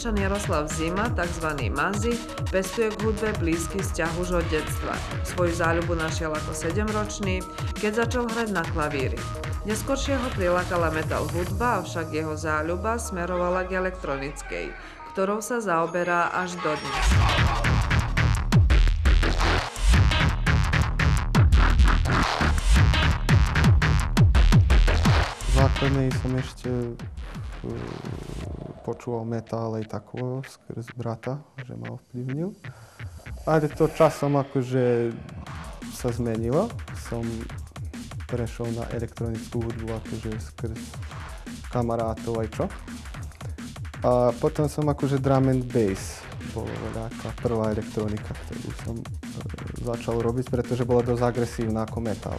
Trenčan Jaroslav Zima, tzv. Mazi, pestuje k hudbe blízky vzťah už od detstva. Svoju záľubu našiel ako 7-ročný, keď začal hrať na klavíri. Neskôršie ho prilákala metal hudba, avšak jeho záľuba smerovala k elektronickej, ktorou sa zaoberá až dodnes. Základnej som ešte počúval metal aj takého skrz brata, že ma ovplyvnil. Ale to časom akože sa zmenilo. Som prešiel na elektronickú hudbu akože skrz kamarátov aj čo. A potom som akože drum and bass. Bola nejaká prvá elektronika, ktorú som začal robiť, pretože bola dosť agresívna ako metal.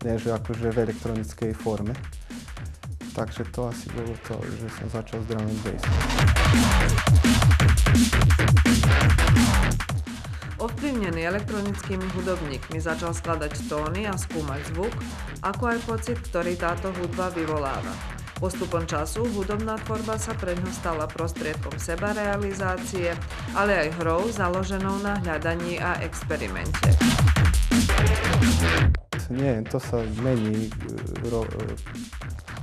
Nie, že akože v elektronickej forme. Takže to asi bolo to, že som začal s drum and bass. Ovplyvnený elektronickými hudobníkmi začal skladať tóny a skúmať zvuk, ako aj pocit, ktorý táto hudba vyvoláva. Postupom času hudobná tvorba sa pre ňo stala prostriedkom sebarealizácie, ale aj hrou založenou na hľadaní a experimente. Nie, to sa mení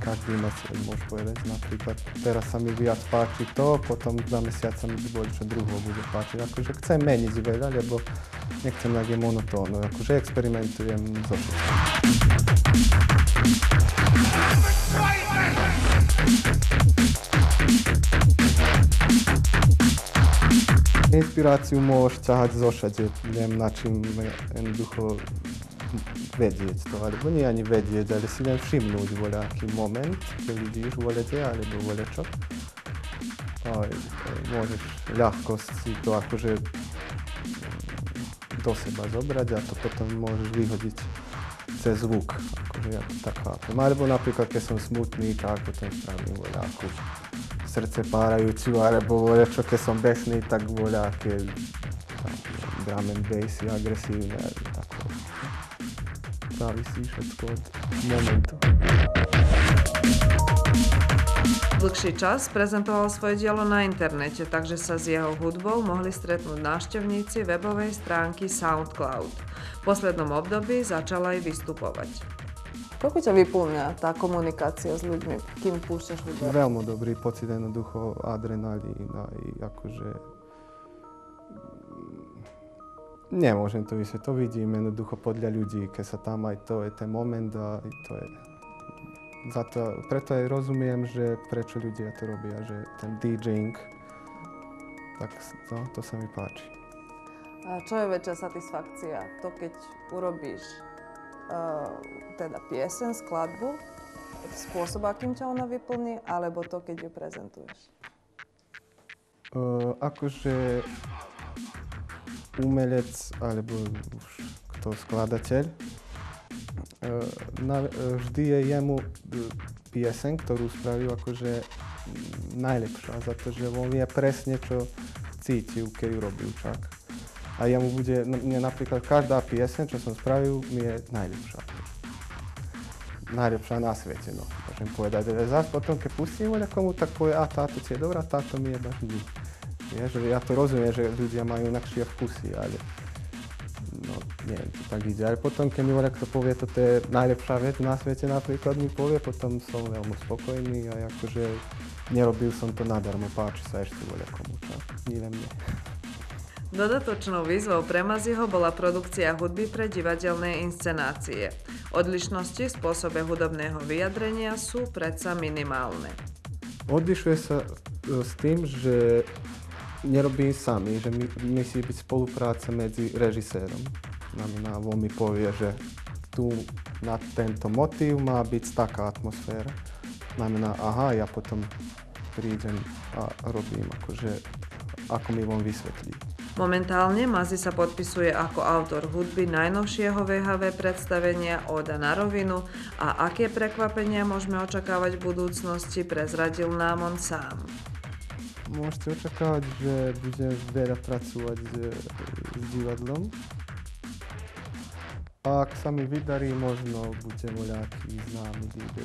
každý mesiac, môžem povedať. Napríklad teraz sa mi viac páči to, potom 2 mesiace mi čo druhého bude páčiť. Akože chcem meniť veľa, lebo nechcem nejaké monotónne. Akože experimentujem so všetkým. Inšpiráciu môžeš ťahať zo všade, neviem na čím jednoducho vedieť to, alebo nie ani vedieť, ale si len všimnúť voľaký moment, keď vidíš voľete, alebo voľečo. Môžeš ľahko si to akože do seba zobrať a to potom môžeš vyhodiť cez zvuk, akože ja to tak chápem. Alebo napríklad, keď som smutný, tak potom spravím voľakú srdce párajúcu, alebo voľečo, keď som besný, tak voľaké drum and bassy, agresívne, tako. Závisí všetko od momentu. Dlhší čas prezentoval svoje dielo na internete, takže sa s jeho hudbou mohli stretnúť návštevníci webovej stránky SoundCloud. V poslednom období začal aj vystupovať. Koľko ťa vyplňa tá komunikácia s ľuďmi, kým púšťaš hudbu? Veľmi dobrý pocit, jednoducho adrenalín aj akože nemôžem to vysvetliť, to vidím jednoducho podľa ľudí, keď sa tam aj to je ten moment a to je. Preto aj rozumiem, že prečo ľudia to robia, že ten DJing, tak to sa mi páči. A čo je väčšia satisfakcia? To, keď urobíš teda pieseň, skladbu, spôsob, akým ťa ona vyplní, alebo to, keď ju prezentuješ? Akože umelec, alebo už kto skladateľ, vždy je jemu pieseň, ktorú spravil akože najlepšia, za to, že on vie presne, čo cítil, keď ju robil čak. A jemu bude, mne napríklad každá pieseň, čo som spravil, mi je najlepšia. Najlepšia na svete, no, môžem povedať. Ale zase potom, keď pustím ho niekomu, tak povie, a táto ti je dobrá, táto mi je bažný. Ja to rozumiem, že ľudia majú inakšie vkusy, ale no, neviem, to tak ide. Ale potom, keď mi niekto povie, toto je najlepšia vec na svete, napríklad mi povie, potom som veľmi spokojný a akože nerobil som to nadarmo, páči sa ešte voľakomu, nie len mne. Dodatočnou výzvou pre Maziho bola produkcia hudby pre divadelné inscenácie. Odlišnosti v spôsobe hudobného vyjadrenia sú predsa minimálne. Odlišuje sa s tým, že nerobím sami, že musí byť spolupráca medzi režisérom. Znamená, on mi povie, že tu na tento motív má byť taká atmosféra. Znamená, aha, ja potom prídem a robím, akože, ako mi on vysvetlí. Momentálne Mazi sa podpisuje ako autor hudby najnovšieho VHV predstavenia Óda na rovinu a aké prekvapenia môžeme očakávať v budúcnosti, prezradil nám on sám. Môžete očakávať, že budem veľa pracovať s divadlom. A ak sa mi vydarí, možno budem nejaký známy DJ.